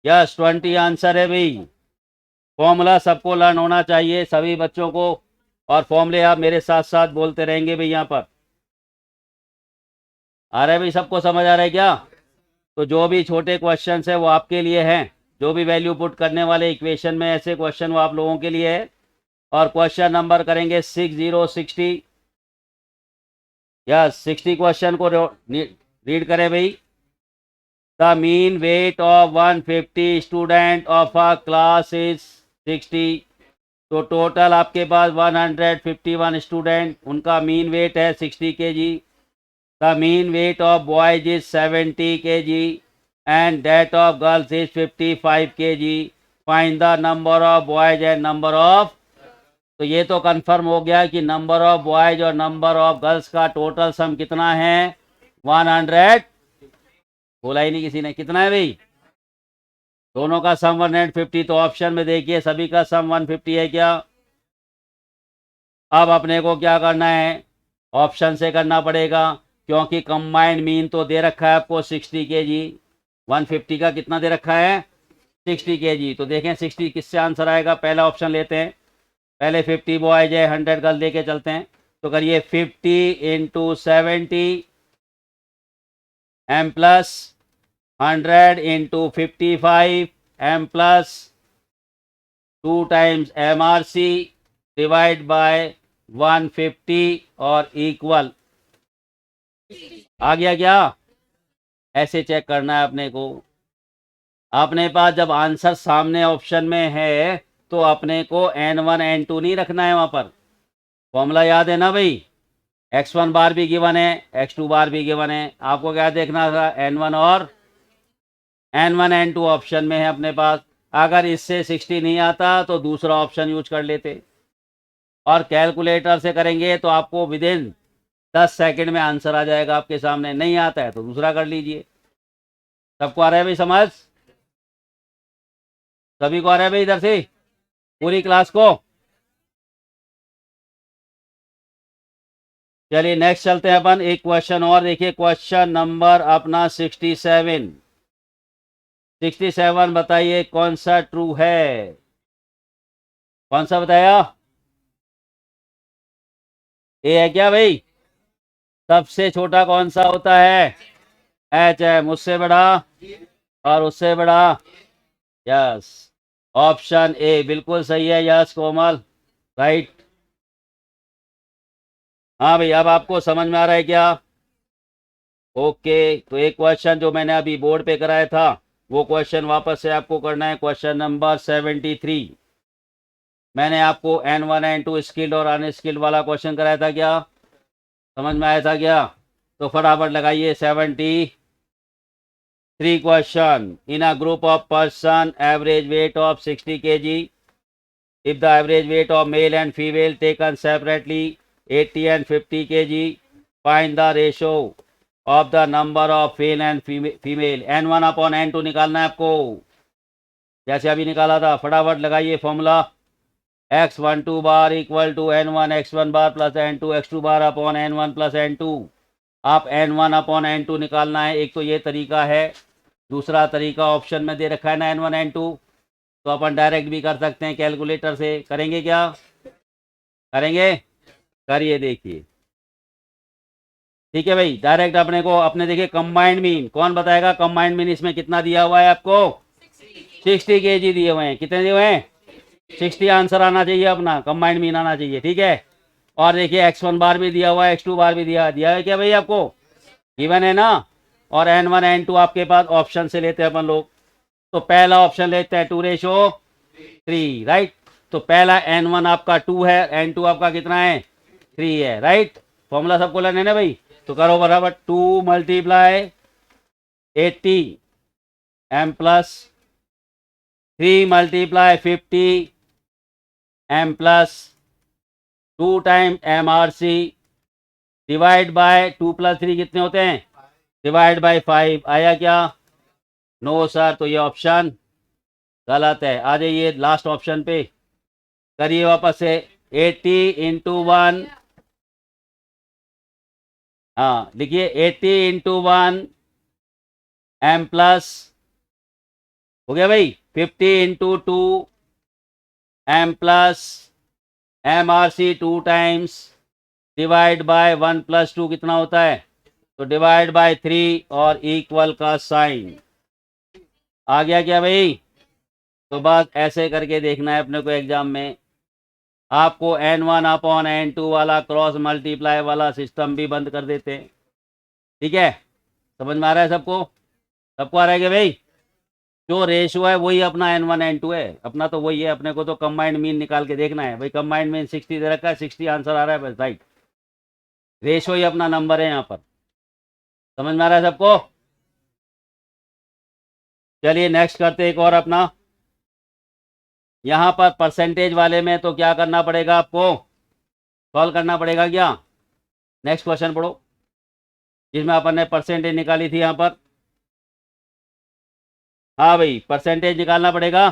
यस, 20 आंसर है भाई। फॉर्मूला सबको लर्न होना चाहिए सभी बच्चों को, और फॉर्मूले आप मेरे साथ साथ बोलते रहेंगे भाई। यहाँ पर आ रहा है भाई, सबको समझ आ रहा है क्या? तो जो भी छोटे क्वेश्चंस है वो आपके लिए हैं, जो भी वैल्यू पुट करने वाले इक्वेशन में ऐसे क्वेश्चन वो आप लोगों के लिए है। और क्वेश्चन नंबर करेंगे 60। यस, 60 क्वेश्चन को रीड करें भाई। The mean weight of 150 student of a class is 60। तो टोटल आपके पास 151 स्टूडेंट, उनका मीन वेट है 60 kg। The mean weight of boys is 70 kg and that of girls is 55 kg। Find the number of boys and number of, तो ये तो confirm हो गया कि नंबर ऑफ बॉयज और नंबर ऑफ गर्ल्स का total sum कितना है, 100। बोला ही नहीं किसी ने, कितना है भाई? दोनों का सम 150। तो ऑप्शन में देखिए सभी का सम 150 है क्या? अब अपने को क्या करना है, ऑप्शन से करना पड़ेगा, क्योंकि कंबाइंड मीन तो दे रखा है आपको 60 kg। 150 का कितना दे रखा है, 60 kg। तो देखें 60 किससे आंसर आएगा, पहला ऑप्शन लेते हैं। पहले 50 बॉयज है, 100 गर्ल लेके चलते हैं। तो करिए 50 into 70 M plus 100 into 55 M plus 2 times MRC divide by 150 और इक्वल। आ गया क्या? ऐसे चेक करना है अपने को। अपने पास जब आंसर सामने ऑप्शन में है तो अपने को N1 N2 नहीं रखना है वहां पर। फॉर्मूला याद है ना भाई, x1 बार भी गिवन है, x2 बार भी गिवन है। आपको क्या देखना था, N1 और N1 N2 ऑप्शन में है अपने पास। अगर इससे 60 नहीं आता तो दूसरा ऑप्शन यूज कर लेते, और कैलकुलेटर से करेंगे तो आपको विदिन 10 सेकंड में आंसर आ जाएगा आपके सामने। नहीं आता है तो दूसरा कर लीजिए। सबको आ रहा है भाई समझ? सभी को आ रहा है भाई इधर से, पूरी क्लास को? चलिए नेक्स्ट चलते हैं अपन, एक क्वेश्चन और देखिए, क्वेश्चन नंबर अपना 67। 67 बताइए कौन सा ट्रू है, कौन सा बताया? ए है क्या भाई? सबसे छोटा कौन सा होता है, एच है, मुझसे बड़ा और उससे बड़ा। यस, ऑप्शन ए बिल्कुल सही है। यस कोमल, राइट। हाँ भाई, अब आपको समझ में आ रहा है क्या? ओके, तो एक क्वेश्चन जो मैंने अभी बोर्ड पे कराया था वो क्वेश्चन वापस से आपको करना है, क्वेश्चन नंबर 73। मैंने आपको N1 N2 स्किल्ड और अनस्किल्ड वाला क्वेश्चन कराया था क्या? समझ में आया था क्या? तो फटाफट लगाइए। 73 question, in a group of person average weight of 60 kg, if the average weight of male and female taken separately 80 and 50 kg, find the ratio of the number of male and female. n1 upon n2 निकालना है आपको, जैसे अभी निकाला था। फटाफट लगाइए formula, x12 bar equal to n1 x1 bar plus n2 x2 bar upon n1 plus n2। आप n1 अपॉन n2 निकालना है। एक तो ये तरीका है, दूसरा तरीका ऑप्शन में दे रखा है ना n1 n2, तो अपन डायरेक्ट भी कर सकते हैं कैलकुलेटर से। करेंगे क्या? करेंगे? करिए देखिए। ठीक है भाई, डायरेक्ट अपने को अपने देखिए कंबाइंड मीन कौन बताएगा? कंबाइंड मीन इसमें कितना दिया हुआ है आपको? 60 kg दिए हुए हैं। कितने दिए हुए हैं? 60 आंसर आना चाहिए अपना, कंबाइंड मीन आना चाहिए। ठीक है, और देखिए x1 बार भी दिया हुआ है, x2 बार भी दिया है क्या भाई आपको? गिवन है ना। और n1 n2 आपके पास ऑप्शन से लेते हैं अपन लोग। तो पहला ऑप्शन लेते हैं 2:3, राइट। तो पहला n1 आपका 2 है, n2 आपका कितना है? 3 है, राइट। फॉर्मूला सबको लेने ना भाई, तो करो बराबर 2 multiply 80 m plus 3 multiply 50 m plus 2 time MRC divide bye 2 plus 3 कितने होते हैं? Divide by 5। आया क्या? नो सर, तो ये ऑप्शन गलत है। आ जाइए लास्ट ऑप्शन पे, करिए वापस से। 80 इंटू 1, हाँ लिखिए 80 इंटू 1 m प्लस, हो गया भाई, 50 into 2 m plus MRC 2 times divide by 1 plus 2 कितना होता है? तो डिवाइड बाय 3 और इक्वल का साइन। आ गया क्या भाई? तो बस ऐसे करके देखना है अपने को एग्जाम में। आपको n1 अपॉन n2 वाला क्रॉस मल्टीप्लाई वाला सिस्टम भी बंद कर देते हैं। ठीक है, समझ में आ रहा है सबको? सबको आ रहा है क्या भाई? जो रेशो है वही अपना n1 n2 है, अपना तो वही है। अपने को तो कंबाइंड मीन निकाल के देखना है भाई। कंबाइंड मीन 60 दे रखा है, 60 आंसर आ रहा है बस, राइट। रेशो ही अपना नंबर है यहाँ पर। समझ में आ रहा है सबको? चलिए नेक्स्ट करते एक और अपना। यहाँ पर परसेंटेज वाले में तो क्या करना पड़ेगा आपको? सॉल्व करना पड़ेगा क्या? नेक्स्ट क्वेश्चन पढ़ो, जिसमें अपन ने परसेंटेज निकाली थी यहाँ पर। हाँ भाई, परसेंटेज निकालना पड़ेगा।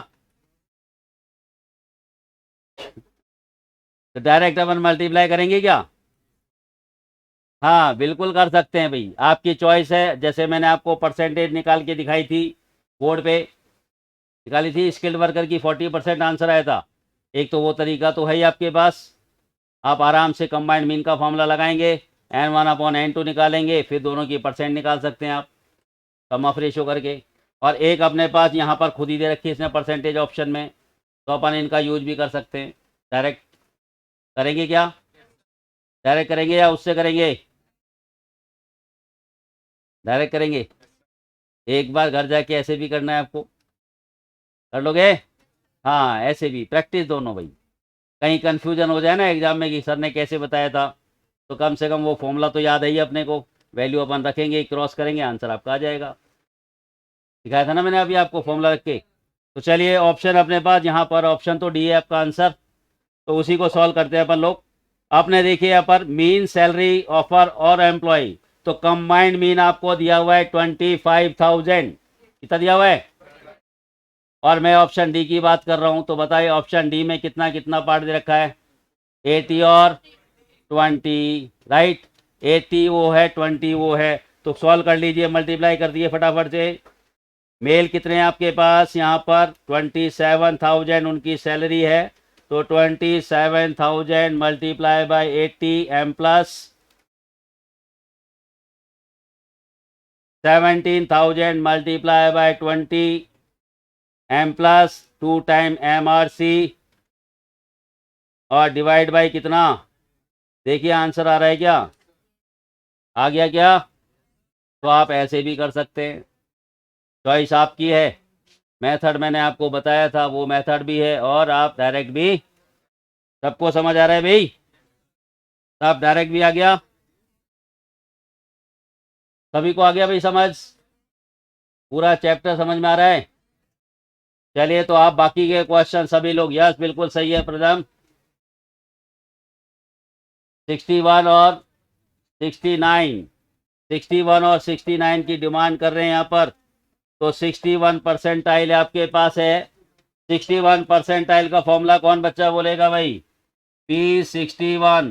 तो डायरेक्ट अपन मल्टीप्लाई करेंगे क्या? हाँ बिल्कुल कर सकते हैं भाई, आपकी चॉइस है। जैसे मैंने आपको परसेंटेज निकाल के दिखाई थी, बोर्ड पे निकाली थी, स्किल्ड वर्कर की 40% आंसर आया था। एक तो वो तरीका तो है ही आपके पास। आप आराम से कंबाइंड मीन का फॉर्मूला लगाएंगे, n1 अपॉन n2 निकालेंगे, फिर दोनों की परसेंट निकाल सकते हैं आप सम ऑफ रेशो करके। और एक अपने पास यहाँ पर खुद ही दे रखी है इसने परसेंटेज ऑप्शन में, तो अपन इनका यूज भी कर सकते हैं। डायरेक्ट करेंगे क्या? डायरेक्ट करेंगे या उससे करेंगे? डायरेक्ट करेंगे। एक बार घर जाके ऐसे भी करना है आपको, कर लोगे? हाँ ऐसे भी, प्रैक्टिस दोनों भाई। कहीं कंफ्यूजन हो जाए ना एग्जाम में कि सर ने कैसे बताया था, तो कम से कम वो फॉर्मूला तो याद है ही अपने को। वैल्यू अपन रखेंगे, क्रॉस करेंगे, आंसर आपका आ जाएगा। दिखाया था ना मैंने अभी आपको फॉर्मूला रख के। तो चलिए ऑप्शन अपने पास यहाँ पर, ऑप्शन तो डी है आपका आंसर, तो उसी को सॉल्व करते हैं अपन लोग। आपने देखिए यहाँ पर मीन सैलरी ऑफर और एम्प्लॉय, तो कंबाइंड मीन आपको दिया हुआ है 25,000। कितना दिया हुआ है? और मैं ऑप्शन डी की बात कर रहा हूँ, तो बताइए ऑप्शन डी में कितना कितना पार्ट दे रखा है? 80 और 20, राइट। 80 वो है, 20 वो है, तो सॉल्व कर लीजिए, मल्टीप्लाई कर दिए फटाफट से। मेल कितने हैं आपके पास? यहाँ पर 27,000 उनकी सैलरी है, तो 27,000 multiply by 80 m plus 17,000 multiply by 20 m plus 2 time MRC और डिवाइड बाय कितना? देखिए आंसर आ रहा है क्या? आ गया क्या? तो आप ऐसे भी कर सकते हैं, चॉइस आपकी है। मेथड मैंने आपको बताया था, वो मेथड भी है, और आप डायरेक्ट भी। सबको समझ आ रहा है भाई? सब डायरेक्ट भी आ गया? सभी को आ गया भाई समझ? पूरा चैप्टर समझ में आ रहा है? चलिए तो आप बाकी के क्वेश्चन सभी लोग, यस बिल्कुल सही है प्रथम। 61 और 69, 61 और 69 की डिमांड कर रहे हैं यहाँ पर। तो 61 परसेंटाइल आपके पास है। 61 परसेंटाइल का फॉर्मूला कौन बच्चा बोलेगा भाई? P61,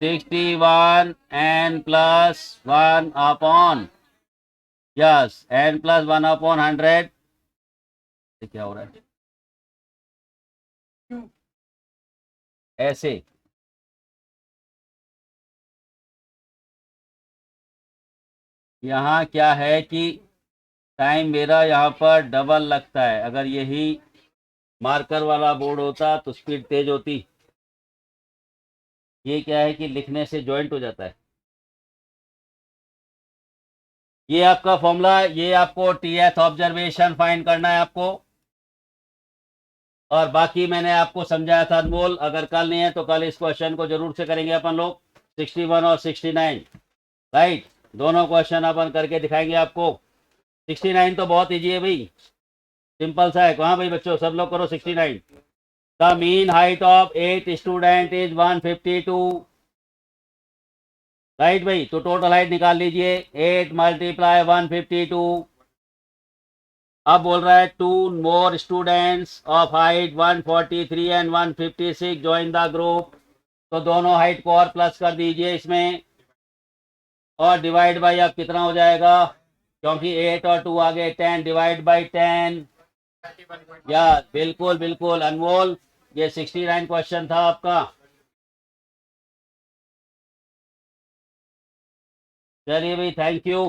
61 n plus 1 upon, yes, n plus 1 upon 100। क्या हो रहा है ऐसे? यहाँ क्या है कि टाइम मेरा यहाँ पर डबल लगता है। अगर यही मार्कर वाला बोर्ड होता तो स्पीड तेज होती। ये क्या है कि लिखने से जॉइंट हो जाता है। ये आपका फॉर्मूला, ये आपको टीएथ ऑब्जर्वेशन फाइंड करना है आपको। और बाकी मैंने आपको समझाया था अनमोल, अगर कल नहीं है तो कल इस क्वेश्चन को जरूर से करेंगे अपन लोग। 61 और 69, राइट, दोनों क्वेश्चन अपन करके दिखाएंगे आपको। 69 तो बहुत ईजी है भाई, सिंपल सा है। कहाँ भाई बच्चों, सब लोग करो 69। The mean height of 8 student is 152, right भाई। तो टोटल हाइट निकाल लीजिए, 8 मल्टीप्लाई 152। अब बोल रहा है 2 more students of height 143 and 156 join the group. तो दोनों हाइट को और प्लस कर दीजिए इसमें, और डिवाइड बाई अब कितना हो जाएगा, क्योंकि 8 और 2 आ गए 10, डिवाइड बाई 10। या बिल्कुल बिल्कुल अनमोल, ये 69 क्वेश्चन था आपका। चलिए भाई, थैंक यू।